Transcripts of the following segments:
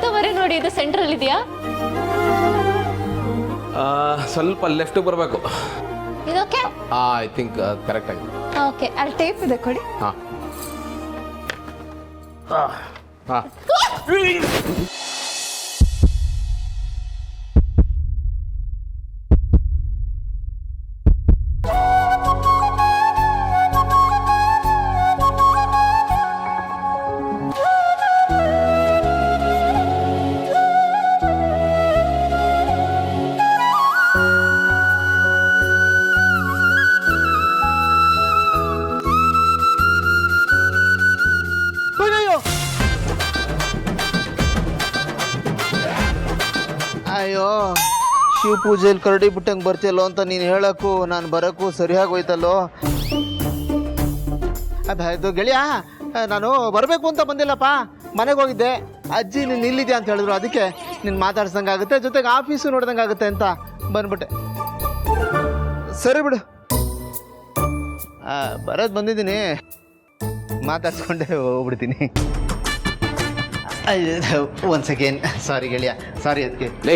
ತವರೇ ನೋಡಿ, ಇದು ಸೆಂಟ್ರಲ್ ಇದೆಯಾ? ಸ್ವಲ್ಪ ಲೆಫ್ಟ್ ಬರಬೇಕು. ಇದಕ್ಕೆ ಐ ಥಿಂಕ್ ಕರೆಕ್ಟ್ ಆಗಿದೆ. ಓಕೆ, ಅಲ್ಲಿ ಟೇಪ್ ಇದೆ ಕೊಡಿ. ಹಾಂ ಹಾಂ. ಅಯ್ಯೋ, ಶಿವ ಪೂಜೆಯಲ್ಲಿ ಕರಡಿ ಬಿಟ್ಟಂಗೆ ಬರ್ತಿಯಲ್ಲೋ ಅಂತ ನೀನು ಹೇಳೋಕ್ಕೂ ನಾನು ಬರೋಕ್ಕೂ ಸರಿಯಾಗಿ ಹೋಯ್ತಲ್ಲೋ. ಅದು ಗೆಳೆಯ, ನಾನು ಬರಬೇಕು ಅಂತ ಬಂದಿಲ್ಲಪ್ಪ, ಮನೆಗೆ ಹೋಗಿದ್ದೆ. ಅಜ್ಜಿ ನೀನು ಇಲ್ಲಿದ್ಯಾ ಅಂತ ಹೇಳಿದ್ರು, ಅದಕ್ಕೆ ನೀನು ಮಾತಾಡ್ಸಂಗೆ ಆಗುತ್ತೆ, ಜೊತೆಗೆ ಆಫೀಸು ನೋಡ್ದಂಗೆ ಆಗುತ್ತೆ ಅಂತ ಬಂದ್ಬಿಟ್ಟೆ. ಸರಿ ಬಿಡು, ಬರೋದು ಬಂದಿದ್ದೀನಿ, ಮಾತಾಡ್ಸ್ಕೊಂಡೆ ಹೋಗ್ಬಿಡ್ತೀನಿ. ಒನ್ ಸೆಕೆಂಡ್, ಸಾರಿ ಗೆಳೆಯ, ಸಾರಿ. ಅದಕ್ಕೆ ಲೇ,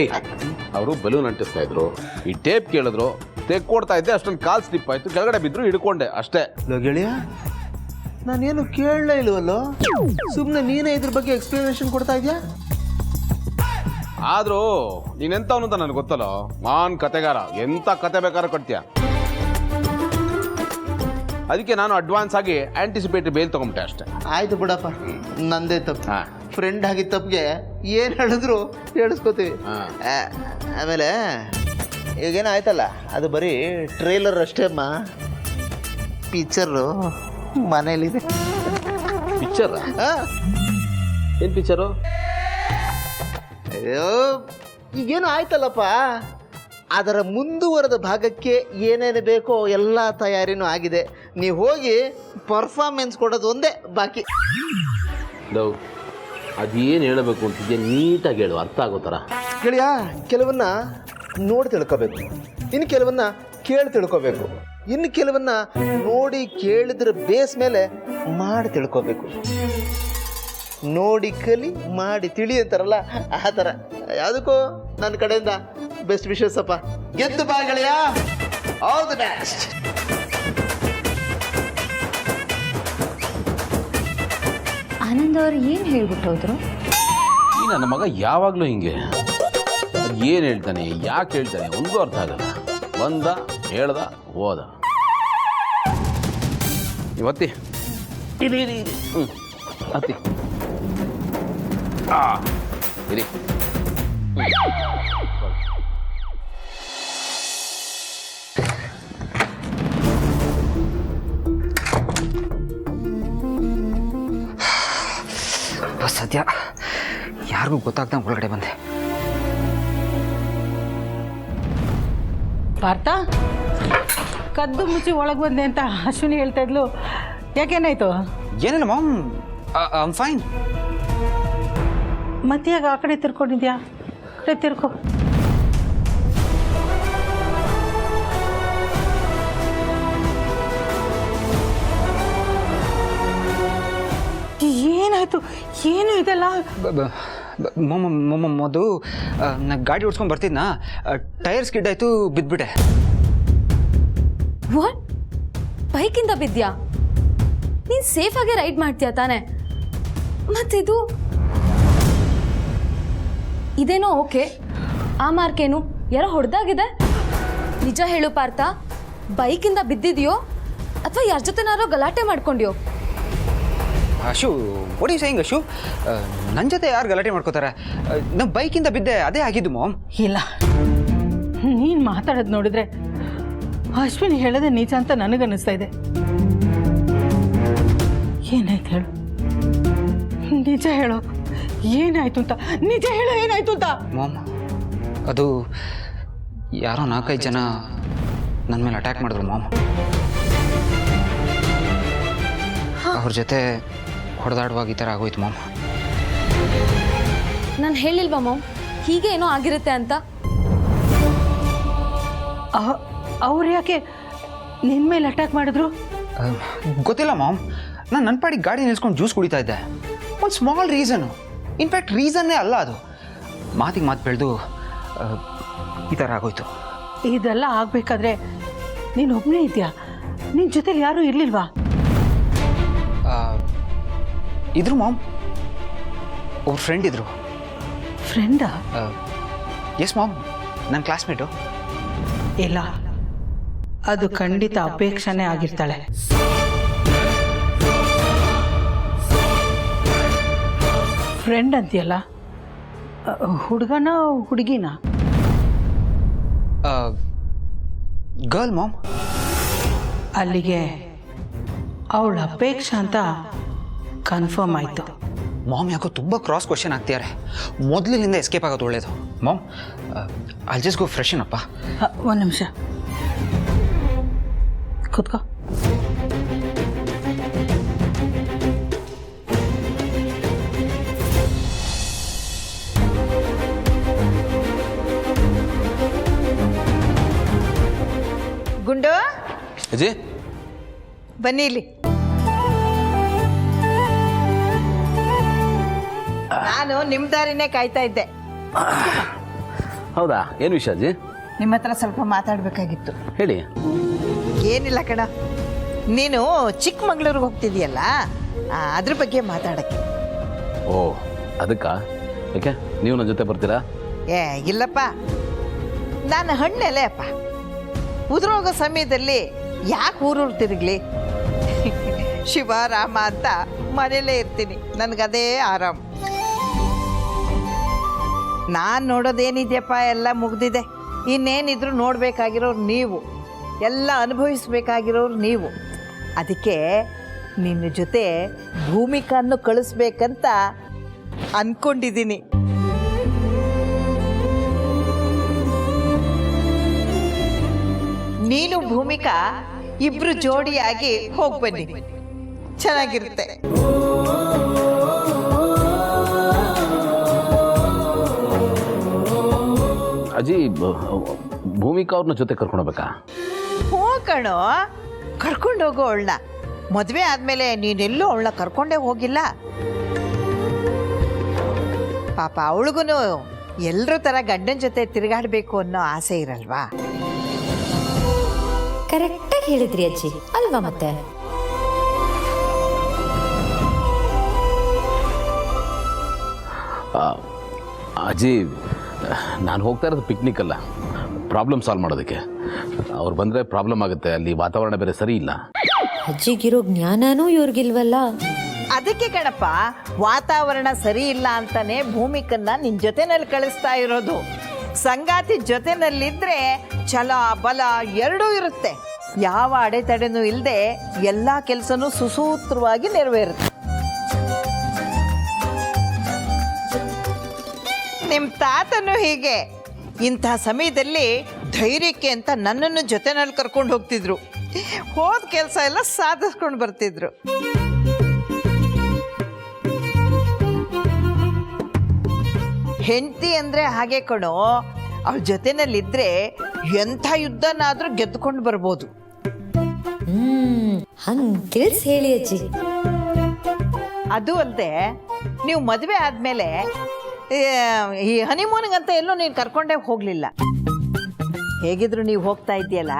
ಅವರು ಬಲೂನ್ ಅಂಟಿಸ್ತಾ ಇದ್ರು, ಈ ಟೇಪ್ ಕೇಳಿದ್ರು, ತೆಕ್ಕೊಡ್ತಾ ಇದ್ದೆ, ಅಷ್ಟೊಂದು ಕಾಲ್ ಸ್ಲಿಪ್ ಆಯ್ತು, ಕೆಳಗಡೆ ಬಿದ್ರು, ಹಿಡ್ಕೊಂಡೆ ಅಷ್ಟೇ. ಗೆಳೆಯ, ನಾನೇನು ಕೇಳಲೇ ಇಲ್ವಲ್ಲೋ, ಸುಮ್ಮನೆ ನೀನೇ ಇದ್ರ ಬಗ್ಗೆ ಎಕ್ಸ್ಪ್ಲನೇಷನ್ ಕೊಡ್ತಾ ಇದೆಯಾ? ಆದ್ರೂ ನೀನೆಂತವನು ಅಂತ ನನಗೆ ಗೊತ್ತಲ್ಲ, ಮಾನ್ ಕತೆಗಾರ, ಎಂತ ಕತೆ ಬೇಕಾದ್ರೆ ಕಟ್ತೀಯ. ಅದಕ್ಕೆ ನಾನು ಅಡ್ವಾನ್ಸ್ ಆಗಿ ಆಂಟಿಸಿಪೇಟರಿ ಬೇಲ್ ತಗೊಂಬಿಟ್ಟೆ ಅಷ್ಟೇ. ಆಯ್ತು ಬಿಡಪ್ಪ, ನಂದೇ ತಪ್ಪು. ಹಾಂ, ಫ್ರೆಂಡ್ ಆಗಿದ್ದ ತಪ್ಪಿಗೆ ಏನು ಹೇಳಿದ್ರು ಹೇಳಿಸ್ಕೋತೀವಿ. ಆಮೇಲೆ ಈಗೇನು ಆಯ್ತಲ್ಲ, ಅದು ಬರೀ ಟ್ರೇಲರ್ ಅಷ್ಟೇ ಅಮ್ಮ, ಪಿಕ್ಚರು ಮನೇಲಿದೆ. ಪಿಕ್ಚರ್? ಏನು ಪಿಕ್ಚರು? ಅಯ್ಯೋ, ಈಗೇನು ಆಯ್ತಲ್ಲಪ್ಪ, ಅದರ ಮುಂದುವರೆದ ಭಾಗಕ್ಕೆ ಏನೇನು ಬೇಕೋ ಎಲ್ಲ ತಯಾರಿನೂ ಆಗಿದೆ. ನೀವು ಹೋಗಿ ಪರ್ಫಾರ್ಮೆನ್ಸ್ ಕೊಡೋದು ಒಂದೇ ಬಾಕಿ. ಅದೇನು ಹೇಳಬೇಕು ಅಂತಿದ್ಯಾ, ನೀಟಾಗಿ ಹೇಳು, ಅರ್ಥ ಆಗೋ ಥರ. ಗೆಳೆಯ, ಕೆಲವನ್ನ ನೋಡಿ ತಿಳ್ಕೋಬೇಕು, ಇನ್ನು ಕೆಲವನ್ನ ಕೇಳಿ ತಿಳ್ಕೋಬೇಕು, ಇನ್ನು ಕೆಲವನ್ನ ನೋಡಿ ಕೇಳಿದ್ರ ಬೇಸ್ ಮೇಲೆ ಮಾಡಿ ತಿಳ್ಕೋಬೇಕು. ನೋಡಿ ಕಲಿ, ಮಾಡಿ ತಿಳಿ ಅಂತಾರಲ್ಲ, ಆ ಥರ. ಯಾವುದಕ್ಕೂ ನನ್ನ ಕಡೆಯಿಂದ ಬೆಸ್ಟ್ ವಿಶಸ್ ಅಪ್ಪ. ಗೆದ್ದು ಬಾ ಗೆಳೆಯ, ಆಲ್ ದಿ ಬೆಸ್ಟ್. ಆನಂದ್ ಅವ್ರು ಏನು ಹೇಳ್ಬಿಟ್ಟು ಹೋದ್ರು? ಈ ನನ್ನ ಮಗ ಯಾವಾಗಲೂ ಹಿಂಗೆ, ಏನು ಹೇಳ್ತಾನೆ, ಯಾಕೆ ಹೇಳ್ತಾನೆ ಒಂದೂ ಅರ್ಥ ಆಗಲ್ಲ. ಬಂದ, ಹೇಳ್ದ, ಹೋದ. ಇವತ್ತಿ ಇರಿ ಇರಿ ಇರಿ, ಹತ್ತಿ. ಇರಿ. ಸದ್ಯ ಯಾರಿಗೂ ಗೊತ್ತಾಗ್ದಂಗೆ ಒಳಗಡೆ ಬಂದೆ. ಪಾರ್ಥ, ಕದ್ದು ಮುಚ್ಚಿ ಒಳಗೆ ಬಂದೆ ಅಂತ ಅಶ್ವಿನಿ ಹೇಳ್ತಾ ಇದ್ಲು, ಯಾಕೇನಾಯ್ತು? ಏನಿಲ್ಲ ಮಾಮ್, ಐಮ್ ಫೈನ್. ಮತ್ತ್ಯಾಗ ಆ ಕಡೆ ತಿರ್ಕೊಂಡಿದ್ಯಾ? ಕಡೆ ತಿರ್ಕೊ. ಏನಾಯ್ತು? ಏನು ಇದೆಲ್ಲ? ಮೊದಲು ನಾ ಗಾಡಿ ಓಡಿಸ್ಕೊಂಡು ಬರ್ತಿದ್ನ, ಟೈರ್ ಸ್ಕಿಡ್ ಆಯಿತು, ಬಿದ್ದುಬಿಟ್ಟೆ. ವಾಟ್? ಬೈಕಿಂದ ಬಿದ್ಯಾ? ನೀನು ಸೇಫಾಗಿ ರೈಡ್ ಮಾಡ್ತೀಯ ತಾನೆ? ಮತ್ತಿದು ಇದೇನೋ ಓಕೆ, ಆ ಮಾರ್ಕೇನು ಯಾರೋ ಹೊಡೆದಾಗಿದೆ? ನಿಜ ಹೇಳು ಪಾರ್ಥ, ಬೈಕಿಂದ ಬಿದ್ದಿದೆಯೋ ಅಥವಾ ಯಾರ ಜೊತೆನಾರೋ ಗಲಾಟೆ ಮಾಡ್ಕೊಂಡ್ಯೋ? Ashu, what you saying Ashu? ನನ್ನ ಜೊತೆ ಯಾರು ಗಲಾಟೆ ಮಾಡ್ಕೋತಾರೆ? ನಮ್ಮ ಬೈಕಿಂದ ಬಿದ್ದೆ, ಅದೇ ಆಗಿದ್ದು ಮಾಮ್. ಇಲ್ಲ, ನೀನು ಮಾತಾಡೋದು ನೋಡಿದ್ರೆ ಅಶ್ವಿನಿ ಹೇಳೋದೇ ನಿಜ ಅಂತ ನನಗನ್ನಿಸ್ತಾ ಇದೆ. ಏನಾಯ್ತು ಹೇಳು, ನಿಜ ಹೇಳೋ, ಏನಾಯ್ತು ಅಂತ ನಿಜ ಹೇಳೋ, ಏನಾಯ್ತು ಅಂತ. ಮಾಮ್, ಅದು ಯಾರೋ 4-5 ಜನ ನನ್ನ ಮೇಲೆ ಅಟ್ಯಾಕ್ ಮಾಡಿದ್ರು ಮಾಮ್. ಅವ್ರ ಜೊತೆ ಹೊಡೆದಾಡುವಾಗ ಈ ಥರ ಆಗೋಯ್ತು ಮಾಮ್. ನಾನು ಹೇಳಿಲ್ವಾ ಮಾಮ್ ಹೀಗೆ ಏನೋ ಆಗಿರುತ್ತೆ ಅಂತ? ಅವ್ರು ಯಾಕೆ ನಿನ್ನ ಮೇಲೆ ಅಟ್ಯಾಕ್ ಮಾಡಿದ್ರು? ಗೊತ್ತಿಲ್ಲ ಮಾಮ್, ನಾನು ನನ್ನ ಪಾಡಿಗೆ ಗಾಡಿ ನಿಲ್ಸ್ಕೊಂಡು ಜ್ಯೂಸ್ ಕುಡಿತಾ ಇದ್ದೆ. ಒಂದು ಸ್ಮಾಲ್ ರೀಸನು, ಇನ್ಫ್ಯಾಕ್ಟ್ ರೀಸನ್ನೇ ಅಲ್ಲ ಅದು. ಮಾತಿಗೆ ಮಾತು ಬೆಳೆದು ಈ ಥರ ಆಗೋಯ್ತು. ಇದೆಲ್ಲ ಆಗಬೇಕಾದ್ರೆ ನೀನು ಒಬ್ಬನೇ ಇದೆಯಾ? ನಿನ್ನ ಜೊತೆಲಿ ಯಾರೂ ಇರಲಿಲ್ವಾ? ಇದ್ರು ಮಾಮ್, ಒಬ್ಬ ಫ್ರೆಂಡ್ ಇದ್ರು. ಫ್ರೆಂಡಾ? ಎಸ್ ಮಾಮ್, ನನ್ನ ಕ್ಲಾಸ್ಮೇಟು. ಇಲ್ಲ, ಅದು ಖಂಡಿತ ಅಪೇಕ್ಷಣೆ ಆಗಿರ್ತಾಳೆ. ಫ್ರೆಂಡ್ ಅಂತೀಯಲ್ಲ, ಹುಡುಗನ ಹುಡುಗಿನ? Girl mom. ಅಲ್ಲಿಗೆ ಅವಳ ಅಪೇಕ್ಷೆ ಅಂತ ಕನ್ಫರ್ಮ್ ಆಯಿತು. ಮಾಮ್ ಯಾಕೋ ತುಂಬ ಕ್ರಾಸ್ ಕ್ವಶನ್ ಆಗ್ತಿದ್ದಾರೆ. ಮೊದಲಿನಿಂದ ಎಸ್ಕೇಪ್ ಆಗೋದು ಒಳ್ಳೇದು. Mom, I'll just go freshen up. ಒಂದು ನಿಮಿಷ ಕೂತ್ಕೋ. ಗುಂಡು, ಅಜ್ಜಿ, ಬನ್ನಿ ಇಲ್ಲಿ. ನಾನು ನಿಮ್ಮ ದಾರಿನೇ ಕಾಯ್ತಾ ಇದ್ದೆ. ಹೌದಾ? ಏನು ವಿಷಯ ಅಜ್ಜಿ? ನಿಮ್ಮ ಹತ್ರ ಸ್ವಲ್ಪ ಮಾತಾಡಬೇಕಾಗಿತ್ತು. ಹೇಳಿ. ಏನಿಲ್ಲ ಕಣ, ನೀನು ಚಿಕ್ಕಮಂಗ್ಳೂರಿಗೆ ಹೋಗ್ತಿದೀಯಲ್ಲ, ಅದ್ರ ಬಗ್ಗೆ ಮಾತಾಡಕ್ಕೆ. ಓ, ಅದಕ್ಕಾ? ಯಾಕೆ ನೀವು ನನ್ನ ಜೊತೆ ಬರ್ತೀರಾ? ಇಲ್ಲಪ್ಪ, ನಾನು ಹಣ್ಣೆಲೆ ಅಪ್ಪ. ಉದುರೋಗೋ ಸಮಯದಲ್ಲಿ ಯಾಕೆ ಊರೂರು ತಿರುಗಲಿ? ಶಿವ ರಾಮ ಅಂತ ಮನೇಲೇ ಇರ್ತೀನಿ, ನನಗದೇ ಆರಾಮ್. ನಾನು ನೋಡೋದೇನಿದೆಯಪ್ಪ, ಎಲ್ಲ ಮುಗ್ದಿದೆ. ಇನ್ನೇನಿದ್ರು ನೋಡಬೇಕಾಗಿರೋರು ನೀವು, ಎಲ್ಲ ಅನುಭವಿಸ್ಬೇಕಾಗಿರೋರು ನೀವು. ಅದಕ್ಕೆ ನಿನ್ನ ಜೊತೆ ಭೂಮಿಕನ್ನು ಕಳಿಸ್ಬೇಕಂತ ಅಂದ್ಕೊಂಡಿದ್ದೀನಿ. ನೀನು ಭೂಮಿಕಾ ಇಬ್ರು ಜೋಡಿಯಾಗಿ ಹೋಗ್ಬನ್ನಿ, ಚೆನ್ನಾಗಿರುತ್ತೆ. ಅಜ್ಜಿ, ಭೂಮಿಕಾ ಅವ್ರನ್ನ ಜೊತೆ ಕರ್ಕೊಂಡು ಹೋಗ್ಬೇಕಾ? ಹೋಗಣೋ, ಕರ್ಕೊಂಡು ಹೋಗೋ ಅವಳನ್ನ. ಮದುವೆ ಆದಮೇಲೆ ನೀನೆಲ್ಲೂ ಅವಳನ್ನ ಕರ್ಕೊಂಡೇ ಹೋಗಿಲ್ಲ. ಪಾಪ ಅವಳಿಗೂ ಎಲ್ಲರ ಥರ ಗಂಡನ ಜೊತೆ ತಿರುಗಾಡಬೇಕು ಅನ್ನೋ ಆಸೆ ಇರಲ್ವಾ? ಕರೆಕ್ಟಾಗಿ ಹೇಳಿದ್ರಿ ಅಜ್ಜಿ, ಅಲ್ವಾ? ಮತ್ತೆ ಅಜ್ಜಿ, ನಾನು ಹೋಗ್ತಾ ಇರೋದು ಪಿಕ್ನಿಕ್ ಅಲ್ಲ, ಪ್ರಾಬ್ಲಮ್ ಸಾಲ್ವ್ ಮಾಡೋದಕ್ಕೆ. ಅವ್ರು ಬಂದರೆ ಪ್ರಾಬ್ಲಮ್ ಆಗುತ್ತೆ, ಅಲ್ಲಿ ವಾತಾವರಣ ಬೇರೆ ಸರಿ ಇಲ್ಲ. ಅಜ್ಜಿಗಿರೋ ಜ್ಞಾನನೂ ಇವ್ರಿಗಿಲ್ವಲ್ಲ. ಅದಕ್ಕೆ ಕಣಪ್ಪ, ವಾತಾವರಣ ಸರಿ ಇಲ್ಲ ಅಂತಾನೆ ಭೂಮಿಕನ್ನ ನಿನ್ನ ಜೊತೆನಲ್ಲಿ ಕಳಿಸ್ತಾ ಇರೋದು. ಸಂಗಾತಿ ಜೊತೆನಲ್ಲಿದ್ದರೆ ಛಲ ಬಲ ಎರಡೂ ಇರುತ್ತೆ. ಯಾವ ಅಡೆತಡೆನೂ ಇಲ್ಲದೆ ಎಲ್ಲ ಕೆಲಸನೂ ಸುಸೂತ್ರವಾಗಿ ನೆರವೇರುತ್ತೆ. ನಿಮ್ಮ ತಾತನೂ ಹೀಗೆ ಇಂಥ ಸಮಯದಲ್ಲಿ ಧೈರ್ಯಕ್ಕೆ ಅಂತ ನನ್ನನ್ನು ಜೊತೆನಲ್ಲಿ ಕರ್ಕೊಂಡು ಹೋಗ್ತಿದ್ರು. ಹೋದ ಕೆಲಸ ಎಲ್ಲ ಸಾಧಿಸ್ಕೊಂಡು ಬರ್ತಿದ್ರು. ಹೆಂಡತಿ ಅಂದರೆ ಹಾಗೆ ಕಣೋ, ಅವಳ ಜೊತೆನಲ್ಲಿದ್ದರೆ ಎಂಥ ಯುದ್ಧನಾದರೂ ಗೆದ್ದುಕೊಂಡು ಬರ್ಬೋದು. ಹಂಗೆ ತಿಳಿಸಿ ಹೇಳಿ ಅಜ್ಜಿ. ಅದು ಅಲ್ಲದೆ ನೀವು ಮದುವೆ ಆದಮೇಲೆ ಈ ಹನಿಮೂನಿಗಂತ ಎಲ್ಲೂ ನೀನು ಕರ್ಕೊಂಡೇ ಹೋಗಲಿಲ್ಲ. ಹೇಗಿದ್ರು ನೀವು ಹೋಗ್ತಾ ಇದೆಯಲ್ಲ,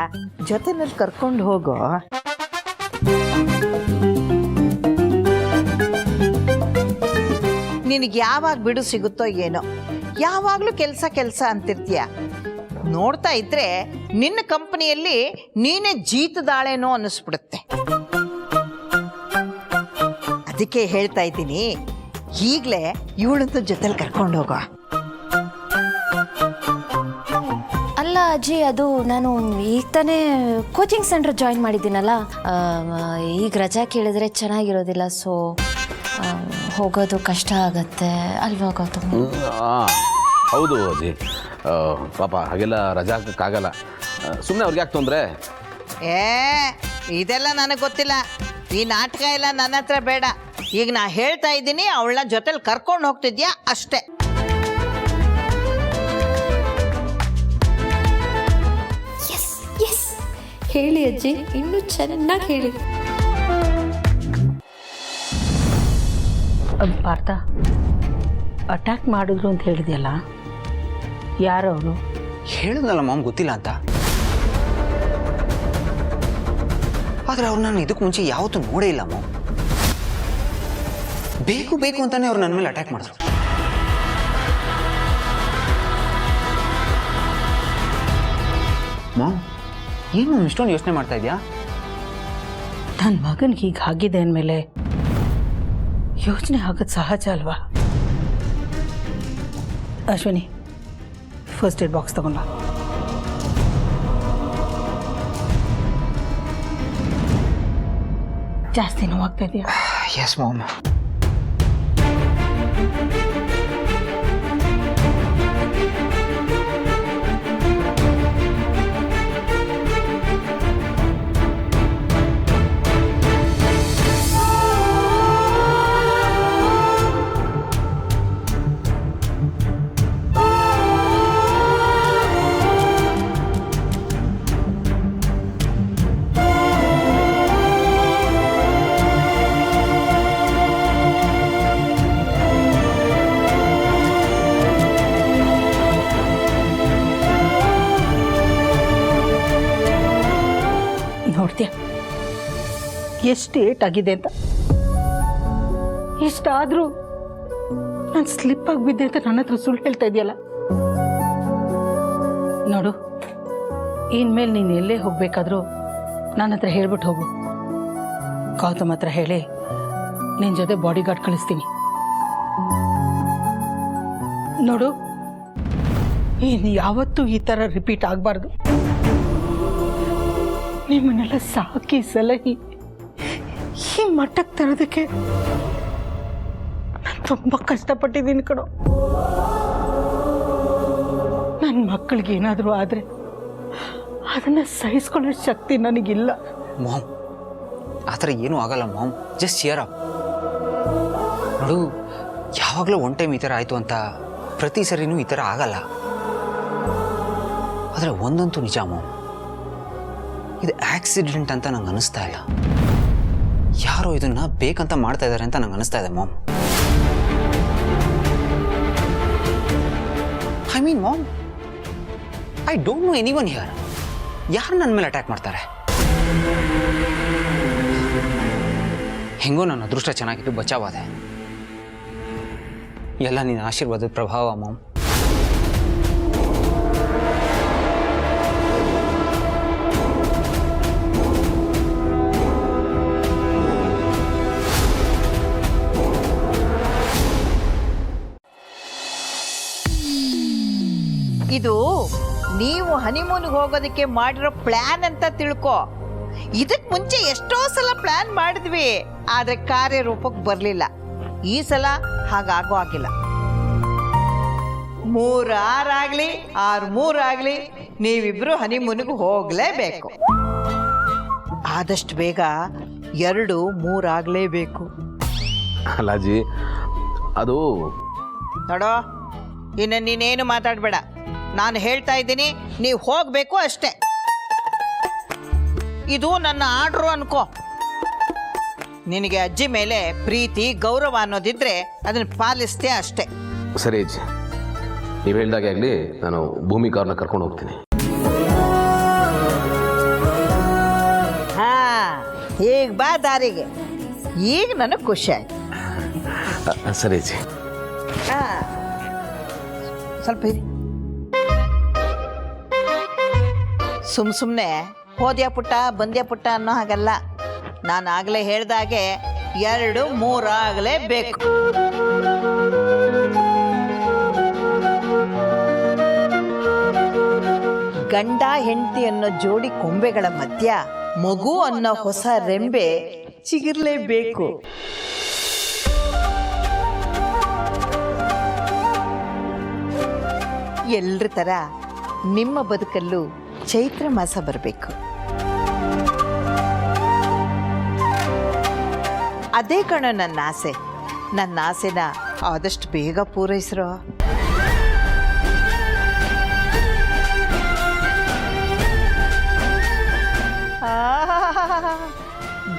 ಜೊತೆನಲ್ಲಿ ಕರ್ಕೊಂಡು ಹೋಗೋ. ನಿನಗೆ ಯಾವಾಗ ಬಿಡು ಸಿಗುತ್ತೋ ಏನೋ, ಯಾವಾಗಲೂ ಕೆಲಸ ಅಂತಿರ್ತೀಯ. ನೋಡ್ತಾ ಇದ್ರೆ ನಿನ್ನ ಕಂಪನಿಯಲ್ಲಿ ನೀನೇ ಜೀತದಾಳೇನೋ ಅನ್ನಿಸ್ಬಿಡುತ್ತೆ. ಅದಕ್ಕೆ ಹೇಳ್ತಾ ಇದ್ದೀನಿ, ಈಗಲೇ ಇವಳಂತೂ ಜೊತೆಲಿ ಕರ್ಕೊಂಡು ಹೋಗೋ. ಅಲ್ಲ ಅಜ್ಜಿ, ಅದು ನಾನು ಈಗ ತಾನೇ ಕೋಚಿಂಗ್ ಸೆಂಟರ್ ಜಾಯಿನ್ ಮಾಡಿದ್ದೀನಲ್ಲ, ಈಗ ರಜಾ ಕೇಳಿದ್ರೆ ಚೆನ್ನಾಗಿರೋದಿಲ್ಲ. ಸೊ ಹೋಗೋದು ಕಷ್ಟ ಆಗತ್ತೆ ಅಲ್ವಾ ಗೌತಮ್? ಹೌದು ಅಜ್ಜಿ, ಪಾಪ ಹಾಗೆಲ್ಲ ರಜಾ ಹಾಕೋಕ್ಕಾಗಲ್ಲ. ಸುಮ್ಮನೆ ಅವ್ರಿಗೆ ಯಾಕೆ ತೊಂದರೆ? ಇದೆಲ್ಲ ನನಗೆ ಗೊತ್ತಿಲ್ಲ. ಈ ನಾಟಕ ಎಲ್ಲ ನನ್ನ ಹತ್ರ ಬೇಡ. ಈಗ ನಾ ಹೇಳ್ತಾ ಇದ್ದೀನಿ, ಅವಳನ್ನ ಜೊತೆಲಿ ಕರ್ಕೊಂಡು ಹೋಗ್ತಿದ್ಯಾ ಅಷ್ಟೇ. ಹೇಳಿ ಅಜ್ಜಿ, ಇನ್ನೂ ಚೆನ್ನಾಗಿ ಹೇಳಿ. ಪಾರ್ಥ, ಅಟ್ಯಾಕ್ ಮಾಡಿದ್ರು ಅಂತ ಹೇಳಿದೆಯಲ್ಲ, ಯಾರು ಅವರು? ಹೇಳಿದ್ನಲ್ಲ ಮಾಮ್, ಗೊತ್ತಿಲ್ಲ ಅಂತ. ಆದರೆ ಅವ್ರು ನಾನು ಇದಕ್ಕೆ ಮುಂಚೆ ಯಾವತ್ತೂ ನೋಡೇ ಇಲ್ಲ ಮಾಮ್. ಬೇಕು ಬೇಕು ಅಂತಾನೆ ಅವ್ರು ನನ್ನ ಮೇಲೆ ಅಟ್ಯಾಕ್ ಮಾಡಿದ್ರು. ಮಾಮ್, ಏನು ಮಾಮ್ ಇಷ್ಟೊಂದು ಯೋಚನೆ ಮಾಡ್ತಾ ಇದೆಯಾ? ನನ್ನ ಮಗನಿಗೆ ಹೀಗಾಗಿದೆ ಅಂದಮೇಲೆ ಯೋಚನೆ ಆಗೋದು ಸಹಜ ಅಲ್ವಾ? ಅಶ್ವಿನಿ, ಫಸ್ಟ್ ಏಡ್ ಬಾಕ್ಸ್ ತಗೊಂಡ. ಜಾಸ್ತಿ ನೋವಾಗ್ತಾ ಇದೆಯಾ? S ma'am. ನೋಡ್ತೀಯ ಎಷ್ಟು ಏಟಾಗಿದೆ ಅಂತ. ಇಷ್ಟಾದರೂ ನಾನು ಸ್ಲಿಪ್ ಆಗಿಬಿದ್ದೆ ಅಂತ ನನ್ನ ಹತ್ರ ಸುಳ್ಳು ಹೇಳ್ತಾ ಇದೆಯಲ್ಲ. ನೋಡು, ಇನ್ಮೇಲೆ ನೀನು ಎಲ್ಲೇ ಹೋಗ್ಬೇಕಾದ್ರೂ ನನ್ನ ಹತ್ರ ಹೇಳ್ಬಿಟ್ಟು ಹೋಗು. ಗೌತಮ್ ಹತ್ರ ಹೇಳಿ ನಿನ್ನ ಜೊತೆ ಬಾಡಿ ಗಾರ್ಡ್ ಕಳಿಸ್ತೀನಿ. ನೋಡು, ಇನ್ನು ಯಾವತ್ತೂ ಈ ಥರ ರಿಪೀಟ್ ಆಗಬಾರ್ದು. ನಿಮ್ಮನ್ನೆಲ್ಲ ಸಾಕಿ ಸಲಹಿ ಈ ಮಟ್ಟಕ್ಕೆ ತರೋದಕ್ಕೆ ನಾನು ತುಂಬ ಕಷ್ಟಪಟ್ಟಿದ್ದೀನಿ ಕಣೋ. ನನ್ನ ಮಕ್ಕಳಿಗೆ ಏನಾದರೂ ಆದರೆ ಅದನ್ನು ಸಹಿಸ್ಕೊಳ್ಳೋ ಶಕ್ತಿ ನನಗಿಲ್ಲ. ಮಾಮ್, ಆ ಥರ ಏನೂ ಆಗಲ್ಲ ಮಾಮ್. Just cheer up. ನೋಡು, ಯಾವಾಗಲೂ ಒನ್ ಟೈಮ್ ಈ ಥರ ಆಯಿತು ಅಂತ ಪ್ರತಿ ಸರಿನೂ ಈ ಥರ ಆಗಲ್ಲ. ಆದರೆ ಒಂದಂತೂ ನಿಜ ಮಾಮ್, ಇದು ಆಕ್ಸಿಡೆಂಟ್ ಅಂತ ನಂಗೆ ಅನಿಸ್ತಾ ಇಲ್ಲ. ಯಾರೋ ಇದನ್ನ ಬೇಕಂತ ಮಾಡ್ತಾ ಇದ್ದಾರೆ ಅಂತ ನಂಗೆ ಅನಿಸ್ತಾ ಇದೆ mom. I mean mom, I don't know anyone here. ಯಾರು ನನ್ನ ಮೇಲೆ ಅಟ್ಯಾಕ್ ಮಾಡ್ತಾರೆ? ಹೆಂಗೋ ನನ್ನ ಅದೃಷ್ಟ ಚೆನ್ನಾಗಿದ್ದು ಬಚಾವಾದೆ. ಎಲ್ಲ ನಿನ್ನ ಆಶೀರ್ವಾದದ ಪ್ರಭಾವ ಮಾಮ್. ಇದು ನೀವು ಹನಿಮೂನ್ಗೆ ಹೋಗೋದಕ್ಕೆ ಮಾಡಿರೋ ಪ್ಲಾನ್ ಅಂತ ತಿಳ್ಕೊ. ಇದಕ್ಕೆ ಮುಂಚೆ ಎಷ್ಟೋ ಸಲ ಪ್ಲಾನ್ ಮಾಡಿದ್ವಿ, ಆದರೆ ಕಾರ್ಯರೂಪಕ್ಕೆ ಬರಲಿಲ್ಲ. ಈ ಸಲ ಹಾಗಾಗೋ ಆಗಿಲ್ಲ. 3-6 ಆಗಲಿ 6-3 ಆಗಲಿ, ನೀವಿಬ್ರು ಹನಿಮೂನ್ಗೆ ಹೋಗಲೇಬೇಕು. ಆದಷ್ಟು ಬೇಗ 2-3 ಆಗಲೇಬೇಕು. ಅಲ್ಲಾಜಿ, ಅದು ನೋಡೋ, ಇನ್ನು ನೀನೇನು ಮಾತಾಡಬೇಡ. ನಾನು ಹೇಳ್ತಾ ಇದ್ದೀನಿ, ನೀವು ಹೋಗಬೇಕು ಅಷ್ಟೇ. ಇದು ನನ್ನ ಆರ್ಡ್ರು ಅನ್ಕೋ. ನಿನಗೆ ಅಜ್ಜಿ ಮೇಲೆ ಪ್ರೀತಿ ಗೌರವ ಅನ್ನೋದಿದ್ರೆ ಅದನ್ನು ಪಾಲಿಸ್ತೆ ಅಷ್ಟೇ. ಸರಿ ಅಜ್ಜಿ, ನೀವು ಹೇಳ್ದಾಗೆ ಆಗಲಿ, ನಾನು ಭೂಮಿಕಾ ಅವ್ರನ್ನ ಕರ್ಕೊಂಡು ಹೋಗ್ತೀನಿ. ಹಾ, ಈಗ ಬಾ ದಾರಿಗೆ. ಈಗ ನನಗೆ ಖುಷಿ ಆಯ್ತು. ಸರಿ ಅಜ್ಜಿ. ಸ್ವಲ್ಪ ಇರಿ. ಸುಮ್ಮನೆ ಹೋದ್ಯಾ ಪುಟ್ಟ ಬಂದ್ಯಾ ಪುಟ್ಟ ಅನ್ನೋ ಹಾಗಲ್ಲ. ನಾನು ಆಗಲೇ ಹೇಳ್ದಾಗೆ 2-3 ಆಗಲೇಬೇಕು. ಗಂಡ ಹೆಂಡತಿ ಅನ್ನೋ ಜೋಡಿ ಕೊಂಬೆಗಳ ಮಧ್ಯ ಮಗು ಅನ್ನೋ ಹೊಸ ರೆಂಬೆ ಚಿಗಿರ್ಲೇಬೇಕು. ಎಲ್ರ ಥರ ನಿಮ್ಮ ಬದುಕಲ್ಲೂ ಚೈತ್ರ ಮಾಸ ಬರಬೇಕು. ಅದೇ ಕಣ ನನ್ನ ಆಸೆ. ನನ್ನ ಆಸೆನ ಆದಷ್ಟು ಬೇಗ ಪೂರೈಸ್ರೋ.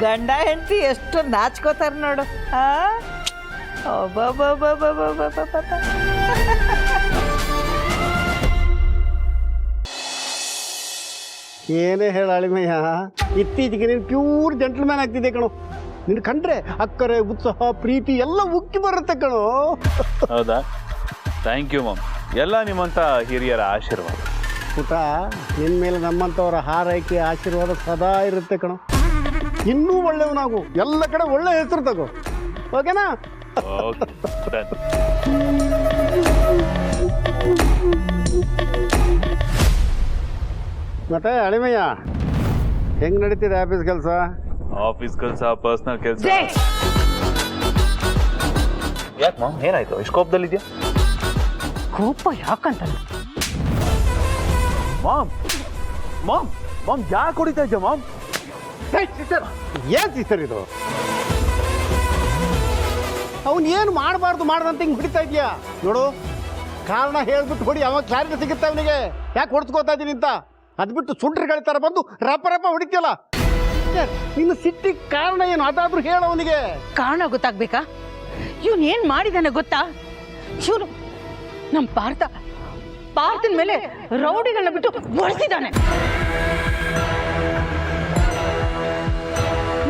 ಗಂಡ ಹೆಂಡತಿ ಎಷ್ಟು ನಾಚ್ಕೋತಾರೆ ನೋಡು. ಏನೇ ಹೇಳ ಅಳಿಮಯ್ಯ, ಇತ್ತೀಚೆಗೆ ನೀನು ಪ್ಯೂರ್ ಜೆಂಟಲ್ಮ್ಯಾನ್ ಆಗ್ತಿದೆ ಕಣೋ. ನಿನ್ನ ಕಂಡ್ರೆ ಅಕ್ಕರೆ ಉತ್ಸಾಹ ಪ್ರೀತಿ ಎಲ್ಲ ಉಕ್ಕಿ ಬರುತ್ತೆ ಕಣೋ. ಹೌದಾ? Thank you ma'am. ಎಲ್ಲ ನಿಮ್ಮಂಥ ಹಿರಿಯರ ಆಶೀರ್ವಾದ. ಪುಟ, ನಿನ್ನ ಮೇಲೆ ನಮ್ಮಂಥವರ ಹಾರೈಕೆ ಆಶೀರ್ವಾದ ಸದಾ ಇರುತ್ತೆ ಕಣೋ. ಇನ್ನೂ ಒಳ್ಳೆಯವನಾಗು, ಎಲ್ಲ ಕಡೆ ಒಳ್ಳೆ ಹೆಸರು ತಗೋ. ಓಕೆನಾ? Okay, done. ಮತ್ತೆ ಅಳಿಮಯ್ಯ, ಹೆಂಗೆ ನಡೀತಿದೆ ಆಫೀಸ್ ಕೆಲಸ? ಆಫೀಸ್ ಕೆಲಸ, ಪರ್ಸನಲ್ ಕೆಲಸ. ಯಾಕೆ ಮ್ಯಾಮ್, ಏನಾಯ್ತು? ಇಷ್ಟು ಕೋಪದಲ್ಲಿದ್ಯಾ? ಕೋಪ ಯಾಕಂತ ಮಾಮ್ ಮಾಮ್ ಮಾಮ್ ಯಾಕೆ ಹೊಡಿತಾ ಇದ್ಯಾ ಮಾಮ್? ಏನು ಸಿಸ್ಟರ್ ಇದು? ಅವನು ಏನು ಮಾಡಬಾರ್ದು ಮಾಡ್ದಂತ ಹಿಂಗೆ ಬಿಡ್ತಾ ಇದೆಯಾ ನೋಡು. ಕಾರಣ ಹೇಳ್ಬಿಟ್ಟು ಹೊಡಿ, ಅವಾಗ ಕ್ಲಾರಿಟಿ ಸಿಗುತ್ತೆ ಅವನಿಗೆ. ಯಾಕೆ ಹೊಡ್ಸ್ಕೋತಾ ಇದ್ದೀನಿ ಅಂತ. ಅದು ಬಿಟ್ಟು ಸುಂಟ್ರಿಗಳ ಥರ ಬಂದು ರಪ್ಪ ರಪ್ಪ ಹೊಡಿತೀಯಲ್ಲ. ನಿನ್ನ ಸಿಟ್ಟಿಗೆ ಕಾರಣ ಏನು ಅದಾದ್ರೂ ಹೇಳು ಅವನಿಗೆ. ಕಾರಣ ಗೊತ್ತಾಗ್ಬೇಕಾ? ಇವನು ಏನ್ ಮಾಡಿದಾನೆ ಗೊತ್ತಾ? ಇವನು ನಮ್ಮ ಪಾರ್ಥನ ಮೇಲೆ ರೌಡಿಗಳನ್ನ ಬಿಟ್ಟು ಹೊಡೆಸಿದ್ದಾನೆ.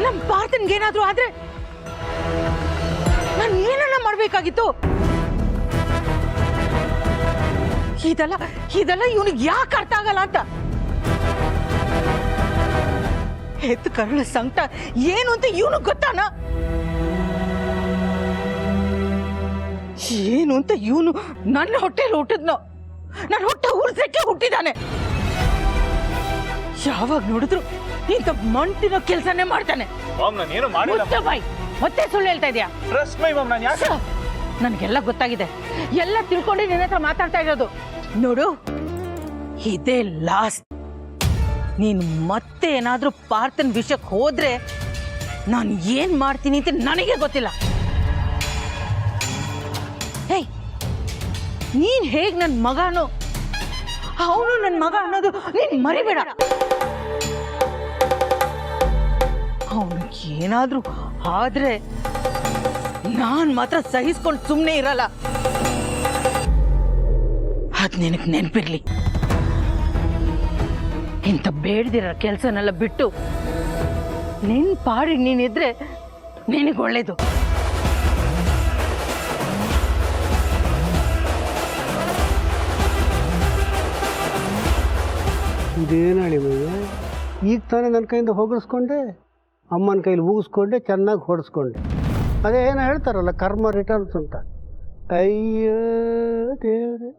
ನಮ್ಮ ಪಾರ್ಥನ್ಗೆ ಏನಾದ್ರೂ ಆದ್ರೆ ನಾನು ಏನನ್ನ ಮಾಡ್ಬೇಕಾಗಿತ್ತು? ಇದೆಲ್ಲ ಇವನಿಗೆ ಯಾಕೆ ಅರ್ಥ ಆಗಲ್ಲ ಅಂತ. ಹೆತ್ತು ಕರಳ ಸಂಕಟ ಏನು ಅಂತ ಇವನು ಗೊತ್ತಾನ? ಏನು ಅಂತ ಇವನು ನನ್ನ ಹೊಟ್ಟೆಲಿ ಹುಟ್ಟಿದ್ನೋ, ನನ್ನ ಹೊಟ್ಟೆ ಉರ್ಸಕ್ಕೆ ಹುಟ್ಟಿದಾನೆ. ಯಾವಾಗ ನೋಡಿದ್ರು ಇಂಥ ಮಂಟಿನ ಕೆಲಸನೇ ಮಾಡ್ತಾನೆ. ಮಾಮ್, ನಾನು ಏನು ಮಾಡಿಲ್ಲ. ಮತ್ತೆ ಸುಳ್ಳು ಹೇಳ್ತಾ ಇದೆಯಾ? ಟ್ರಸ್ಟ್ ಮೈ ಮಾಮ್, ನಾನು ಯಾಕೆ? ನನಗೆಲ್ಲ ಗೊತ್ತಾಗಿದೆ. ಎಲ್ಲ ತಿಳ್ಕೊಂಡು ನಿನ್ನ ಹತ್ರ ಮಾತಾಡ್ತಾ ಇರೋದು. ನೋಡು, ಇದೇ ಲಾಸ್ಟ್. ನೀನು ಮತ್ತೆ ಏನಾದ್ರೂ ಪಾರ್ಥನ್ ವಿಷಯಕ್ಕೆ ಹೋದ್ರೆ ನಾನು ಏನ್ ಮಾಡ್ತೀನಿ ಅಂತ ನನಗೆ ಗೊತ್ತಿಲ್ಲ. ಹೇಯ್, ನೀನ್ ಹೇಗ್ ನನ್ನ ಮಗನೋ ಅವನು ನನ್ನ ಮಗ ಅನ್ನೋದು ನೀನ್ ಮರಿಬೇಡ. ಅವನಿಗೆ ಏನಾದ್ರೂ ಆದ್ರೆ ನಾನ್ ಮಾತ್ರ ಸಹಿಸ್ಕೊಂಡು ಸುಮ್ಮನೆ ಇರಲ್ಲ. ಅದ್ ನಿನಗೆ ನೆನಪಿರ್ಲಿ. ಇಂಥ ಬೇಡದಿರೋ ಕೆಲಸನೆಲ್ಲ ಬಿಟ್ಟು ನಿನ್ ಪಾಡಿಗೆ ನೀನಿದ್ರೆ ನಿನಗೆ ಒಳ್ಳೇದು. ಇದೇನು ಅಳಿಮಯ್ಯ, ಈಗ ತಾನೇ ನನ್ನ ಕೈಯಿಂದ ಹೊಗಳಿಸ್ಕೊಂಡೆ, ಅಮ್ಮನ ಕೈಲಿ ಊಗಿಸ್ಕೊಂಡೆ, ಚೆನ್ನಾಗಿ ಹೊಡೆಸ್ಕೊಂಡೆ. ಅದೇ ಏನೋ ಹೇಳ್ತಾರಲ್ಲ, ಕರ್ಮ ರಿಟರ್ನ್ಸ್ ಅಂತ. ಅಯ್ಯೋ ದೇವ್ರೆ.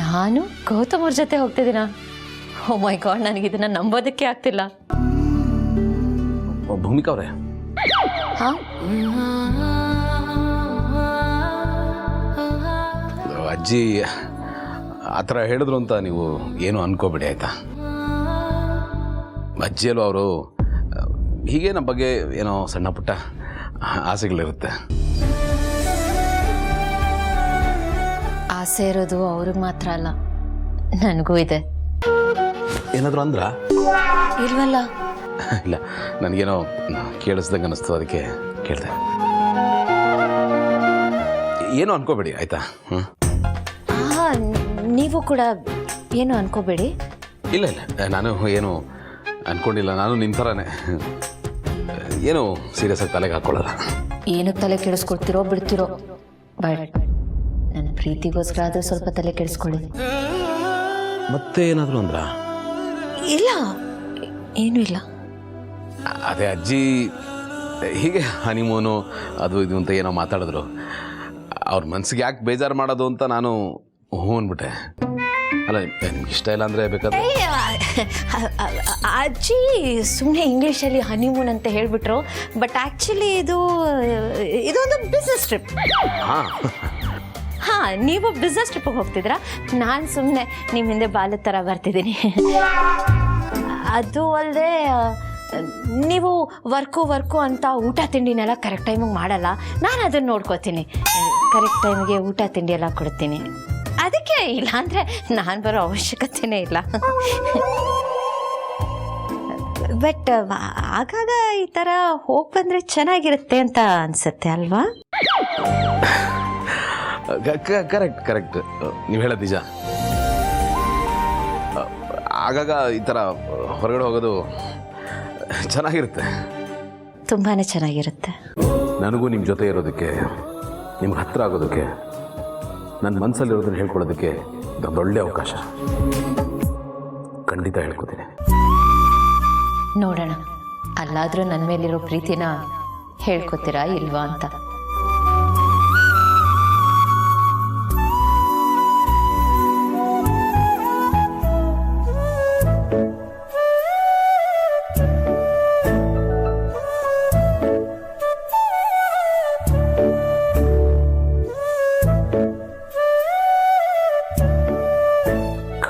ನಾನು ಗೌತಮ್ ಅವ್ರ ಜೊತೆ ಹೋಗ್ತಿದ್ದೀನ? ಓ ಮೈ ಗಾಡ್, ನನಗಿದನ್ನ ನಂಬೋದಕ್ಕೆ ಆಗ್ತಿಲ್ಲ. ಭೂಮಿಕಾ ಅವರೇ, ಹಾಂ, ಅಜ್ಜಿ ಆ ಥರ ಹೇಳಿದ್ರು ಅಂತ ನೀವು ಏನು ಅನ್ಕೋಬೇಡಿ ಆಯಿತಾ? ಅಜ್ಜಿ ಅಲ್ವ ಅವರು, ಹೀಗೆ ನಮ್ಮ ಬಗ್ಗೆ ಏನೋ ಸಣ್ಣ ಪುಟ್ಟ ಆಸೆಗಳಿರುತ್ತೆ. ಆಸೆ ಇರೋದು ಅವ್ರಿಗೆ ಮಾತ್ರ ಅಲ್ಲ, ನನಗೂ ಇದೆ. ಏನಾದರೂ ಅಂದ್ರ? ಇಲ್ವಲ್ಲ. ಇಲ್ಲ, ನನಗೇನೋ ಕೇಳಿಸ್ದಂಗೆ ಅನ್ನಿಸ್ತು, ಅದಕ್ಕೆ ಕೇಳಿದೆ. ಏನೂ ಅನ್ಕೋಬೇಡಿ ಆಯಿತಾ? ಹಾಂ, ನೀವು ಕೂಡ ಏನು ಅನ್ಕೋಬೇಡಿ. ಇಲ್ಲ ಇಲ್ಲ, ನಾನು ಏನು ಅಂದ್ಕೊಂಡಿಲ್ಲ. ನಾನು ನಿಮ್ಮ ಥರನೇ ಏನು ಸೀರಿಯಸ್ ಆಗಿ ತಲೆಗೆ ಹಾಕ್ಕೊಳ್ಳಲ್ಲ. ಏನಕ್ಕೆ ತಲೆ ಕೆಡಿಸ್ಕೊಳ್ತಿರೋ ಬಿಡ್ತಿರೋ, ಬಟ್ ನನ್ನ ಪ್ರೀತಿಗೋಸ್ಕರ ಆದರೂ ಸ್ವಲ್ಪ ತಲೆ ಕೆಡಿಸ್ಕೊಳ್ಳಿ. ಮತ್ತೆ ಏನಾದರೂ ಅಂದ್ರ? ಇಲ್ಲ, ಏನೂ ಇಲ್ಲ. ಅದೇ ಅಜ್ಜಿ ಹೀಗೆ ಹನಿಮೂನು ಅದು ಇದು ಅಂತ ಏನೋ ಮಾತಾಡಿದ್ರು. ಅವ್ರ ಮನ್ಸಿಗೆ ಯಾಕೆ ಬೇಜಾರು ಮಾಡೋದು ಅಂತ ನಾನು ಹ್ಞೂ ಅಂದ್ಬಿಟ್ಟೆ. ಅಲ್ಲ ನಿಮ್ಗೆ ಇಷ್ಟ ಇಲ್ಲ ಅಂದರೆ ಬೇಕಾದ್ರೆ ಅಜ್ಜಿ ಸುಮ್ಮನೆ ಇಂಗ್ಲೀಷಲ್ಲಿ ಹನಿಮೂನ್ ಅಂತ ಹೇಳಿಬಿಟ್ರು. ಬಟ್ ಆ್ಯಕ್ಚುಲಿ ಇದೊಂದು ಬಿಸ್ನೆಸ್ ಟ್ರಿಪ್. ಹಾಂ, ನೀವು ಬಿಸ್ನೆಸ್ ಟ್ರಿಪ್ಪಿಗೆ ಹೋಗ್ತಿದ್ರಾ? ನಾನು ಸುಮ್ಮನೆ ನಿಮ್ಮ ಹಿಂದೆ ಬಾಲದ ಥರ ಬರ್ತಿದ್ದೀನಿ. ಅದು ಅಲ್ಲದೆ ನೀವು ವರ್ಕು ಅಂತ ಊಟ ತಿಂಡಿನೆಲ್ಲ ಕರೆಕ್ಟ್ ಟೈಮಿಗೆ ಮಾಡಲ್ಲ. ನಾನು ಅದನ್ನು ನೋಡ್ಕೋತೀನಿ, ಕರೆಕ್ಟ್ ಟೈಮಿಗೆ ಊಟ ತಿಂಡಿ ಎಲ್ಲ ಕೊಡ್ತೀನಿ. ಅದಕ್ಕೆ ಇಲ್ಲ ಅಂದರೆ ನಾನು ಬರೋ ಅವಶ್ಯಕತೆನೇ ಇಲ್ಲ. ಬಟ್ ಆಗಾಗ ಈ ಥರ ಹೋಗಿ ಬಂದರೆ ಚೆನ್ನಾಗಿರುತ್ತೆ ಅಂತ ಅನಿಸುತ್ತೆ ಅಲ್ವಾ? ಕರೆಕ್ಟ್ ನೀವು ಹೇಳೋದು ನಿಜ. ಆಗಾಗ ಈ ಥರ ಹೊರಗಡೆ ಹೋಗೋದು ಚೆನ್ನಾಗಿರುತ್ತೆ, ತುಂಬಾ ಚೆನ್ನಾಗಿರುತ್ತೆ. ನನಗೂ ನಿಮ್ಮ ಜೊತೆ ಇರೋದಕ್ಕೆ, ನಿಮ್ಗೆ ಹತ್ತಿರ ಆಗೋದಕ್ಕೆ, ನನ್ನ ಮನಸ್ಸಲ್ಲಿರೋದನ್ನು ಹೇಳ್ಕೊಳ್ಳೋದಕ್ಕೆ ಇದೊಂದೊಳ್ಳೆ ಅವಕಾಶ. ಖಂಡಿತ ಹೇಳ್ಕೊತೀನಿ. ನೋಡೋಣ, ಅಲ್ಲಾದರೂ ನನ್ನ ಮೇಲಿರೋ ಪ್ರೀತಿನ ಹೇಳ್ಕೊತೀರಾ ಇಲ್ವಾ ಅಂತ.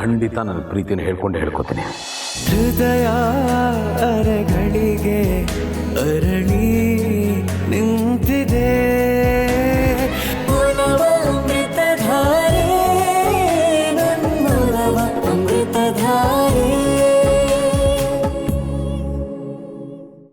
ಖಂಡಿತ ನನ್ನ ಪ್ರೀತಿನ ಹೇಳ್ಕೊತೀನಿ. ಹೃದಯ ಅರಗಳಿಗೆ ಅರಳಿ